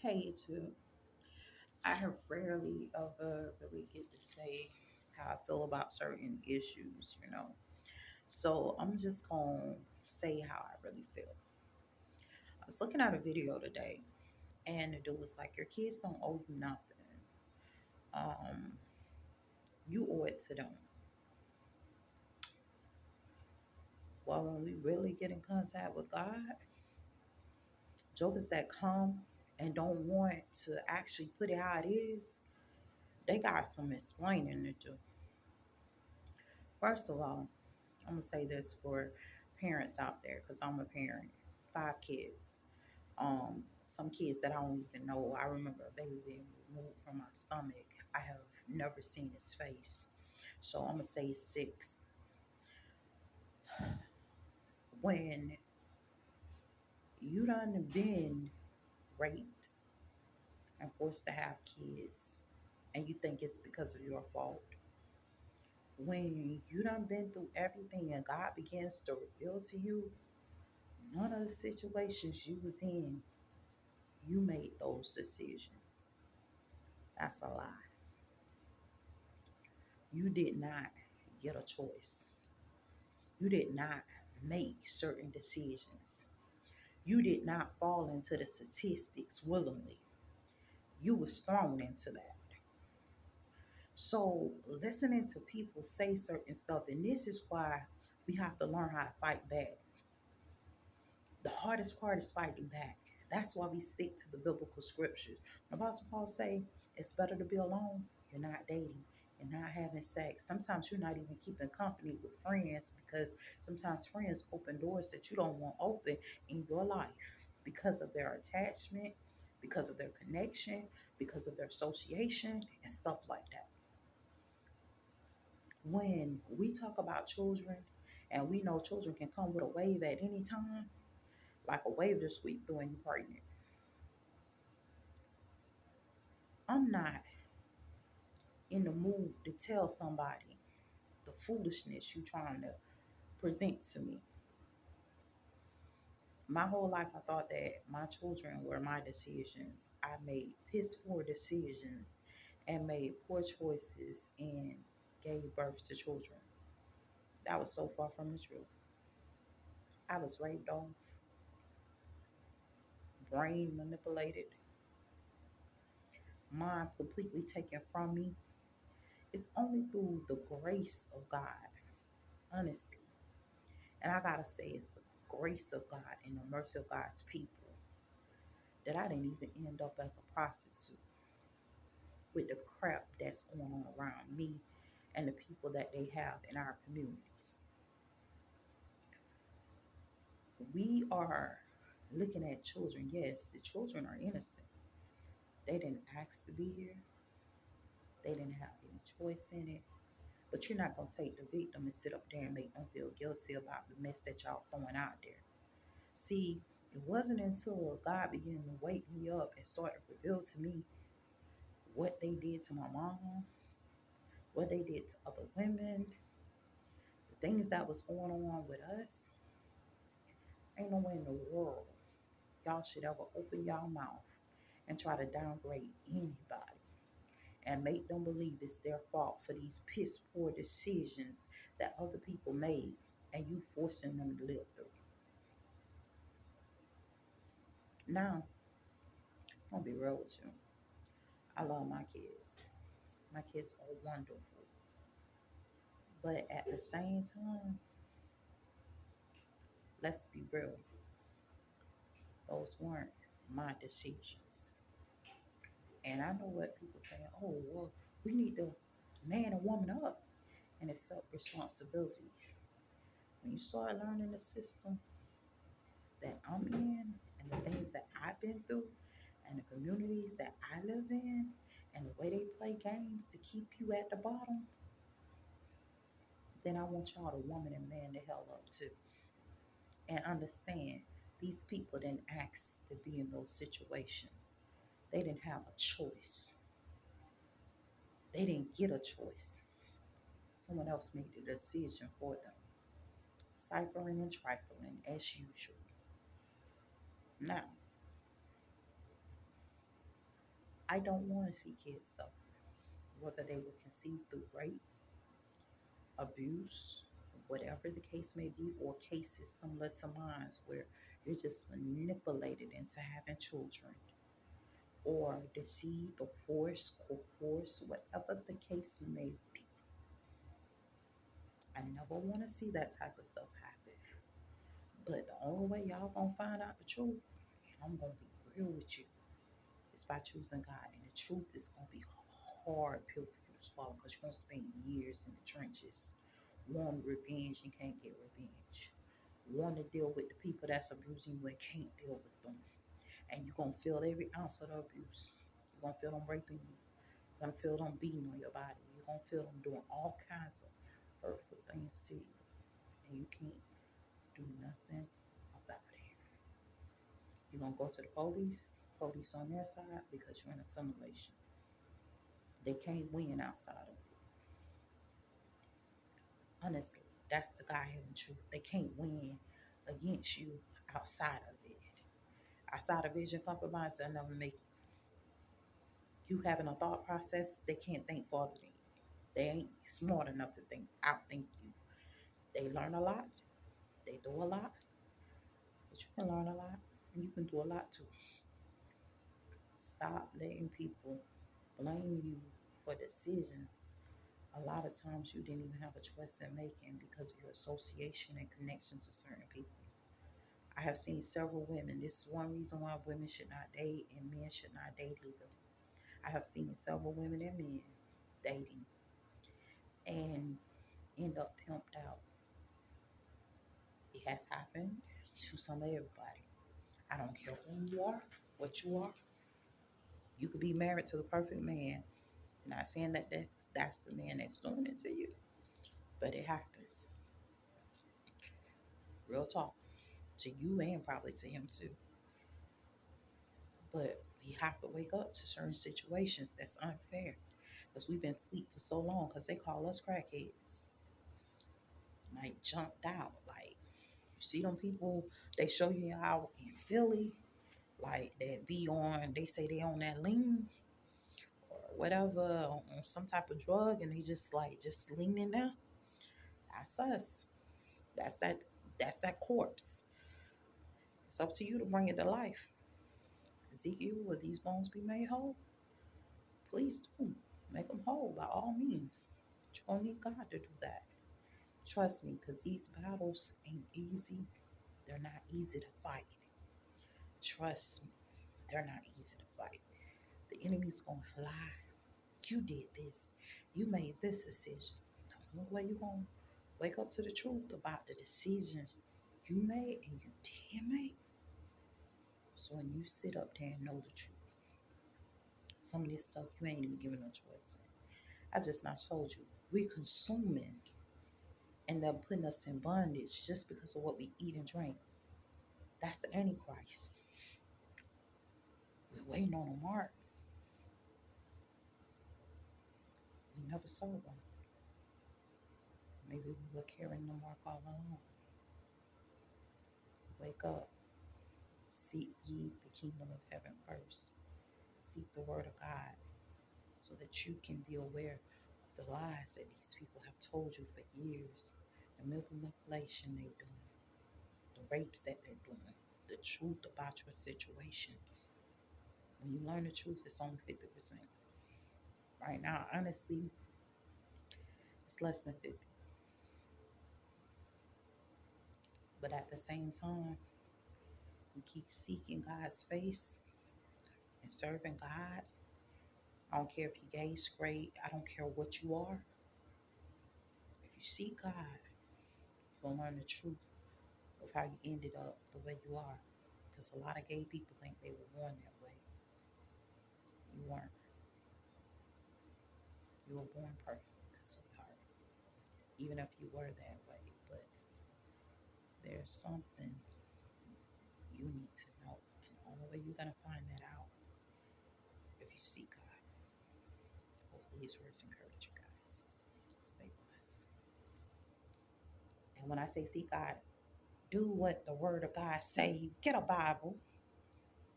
Hey, too. I rarely ever really get to say how I feel about certain issues. So I'm just gonna say how I really feel. I was looking at a video today, and the dude was like, "Your kids don't owe you nothing. Um, you owe it to them." Well, when we really get in contact with God, jokers that come and don't want to actually put it how it is, they got some explaining to do. First of all, I'm gonna say this for parents out there because I'm a parent, 5 kids. Some kids that I don't even know. I remember a baby being removed from my stomach. I have never seen his face, so I'm gonna say 6. When you done been raped and forced to have kids, and you think it's because of your fault, when you done been through everything and God begins to reveal to you none of the situations you was in, you made those decisions. That's a lie. You did not get a choice. You did not make certain decisions. You did not fall into the statistics willingly. You was thrown into that. So listening to people say certain stuff, and this is why we have to learn how to fight back. The hardest part is fighting back. That's why we stick to the biblical scriptures. When Apostle Paul say it's better to be alone, you're not dating, you're not having sex. Sometimes you're not even keeping company with friends because sometimes friends open doors that you don't want open in your life because of their attachment, because of their connection, because of their association and stuff like that. When we talk about children and we know children can come with a wave at any time, like a wave to sweep through and you pregnant. I'm not in the mood to tell somebody the foolishness you trying to present to me. My whole life I thought that my children were my decisions. I made piss poor decisions and made poor choices and gave birth to children. That was so far from the truth. I was raped off, brain manipulated, mind completely taken from me. It's only through the grace of God, honestly. And I gotta say, it's the grace of God and the mercy of God's people that I didn't even end up as a prostitute with the crap that's going on around me and the people that they have in our communities. We are looking at children. Yes, the children are innocent. They didn't ask to be here, they didn't have any choice in it. But you're not going to take the victim and sit up there and make them feel guilty about the mess that y'all throwing out there. See, it wasn't until God began to wake me up and start to reveal to me what they did to my mom, what they did to other women, the things that was going on with us. Ain't no way in the world y'all should ever open y'all mouth and try to downgrade anybody and make them believe it's their fault for these piss poor decisions that other people made and you forcing them to live through. Now, I'm gonna be real with you. I love my kids. My kids are wonderful. But at the same time, let's be real, those weren't my decisions. And I know what people say, oh, well, we need to man and woman up and accept responsibilities. When you start learning the system that I'm in and the things that I've been through and the communities that I live in and the way they play games to keep you at the bottom, then I want y'all to woman and man the hell up too. And understand these people didn't ask to be in those situations. They didn't have a choice. They didn't get a choice. Someone else made the decision for them. Ciphering and trifling as usual. Now, I don't want to see kids suffer, whether they were conceived through rape, abuse, whatever the case may be, or cases similar to mine where you're just manipulated into having children, or deceived or forced, coerced, whatever the case may be. I never want to see that type of stuff happen. But the only way y'all gonna find out the truth, and I'm gonna be real with you, is by choosing God. And the truth is gonna be hard pill for you to swallow because you're gonna spend years in the trenches. Want revenge and can't get revenge. Want to deal with the people that's abusing you and can't deal with them. And you're gonna feel every ounce of the abuse. You're gonna feel them raping you. You're gonna feel them beating on your body. You're gonna feel them doing all kinds of hurtful things to you. And you can't do nothing about it. You're gonna go to the police on their side because you're in a simulation. They can't win outside of it. Honestly, that's the God-given truth. They can't win against you outside of it. Outside of vision compromise, they'll never make it. You having a thought process, they can't think farther than you. They ain't smart enough to outthink you. They learn a lot, they do a lot, but you can learn a lot and you can do a lot too. Stop letting people blame you for decisions a lot of times you didn't even have a choice in making because of your association and connections to certain people. I have seen several women. This is one reason why women should not date and men should not date either. I have seen several women and men dating and end up pimped out. It has happened to some of everybody. I don't care who you are, what you are. You could be married to the perfect man. Not saying that that's the man that's doing it to you, but it happens. Real talk. To you and probably to him too. But we have to wake up to certain situations that's unfair because we've been asleep for so long because they call us crackheads. Like jumped out. Like you see them people, they show you out in Philly, like that be on, they say they on that lean or whatever, on some type of drug and they just like just leaning there. That's us. That's that that's that corpse. It's up to you to bring it to life. Ezekiel, will these bones be made whole? Please do. Make them whole by all means. But you're going to need God to do that. Trust me, because these battles ain't easy. They're not easy to fight. Trust me, they're not easy to fight. The enemy's going to lie. You did this. You made this decision. The only way you're going to wake up to the truth about the decisions you made and you didn't make. So when you sit up there and know the truth, some of this stuff you ain't even giving no choice in. I just not told you. We're consuming and they're putting us in bondage just because of what we eat and drink. That's the Antichrist. We're waiting on a mark. We never saw one. Maybe we were carrying the mark all along. Wake up. Seek ye the kingdom of heaven first. Seek the word of God so that you can be aware of the lies that these people have told you for years, the manipulation they're doing, the rapes that they're doing, the truth about your situation. When you learn the truth, it's only 50%. Right now, honestly, it's less than 50. But at the same time, you keep seeking God's face and serving God. I don't care if you're gay, straight, I don't care what you are. If you seek God, you're going to learn the truth of how you ended up the way you are. Because a lot of gay people think they were born that way. You weren't. You were born perfect, sweetheart. Even if you were that way. But there's something you need to know. And the only way you're going to find that out if you seek God. Hopefully his words encourage you guys. Stay blessed. And when I say seek God, do what the word of God say. Get a Bible.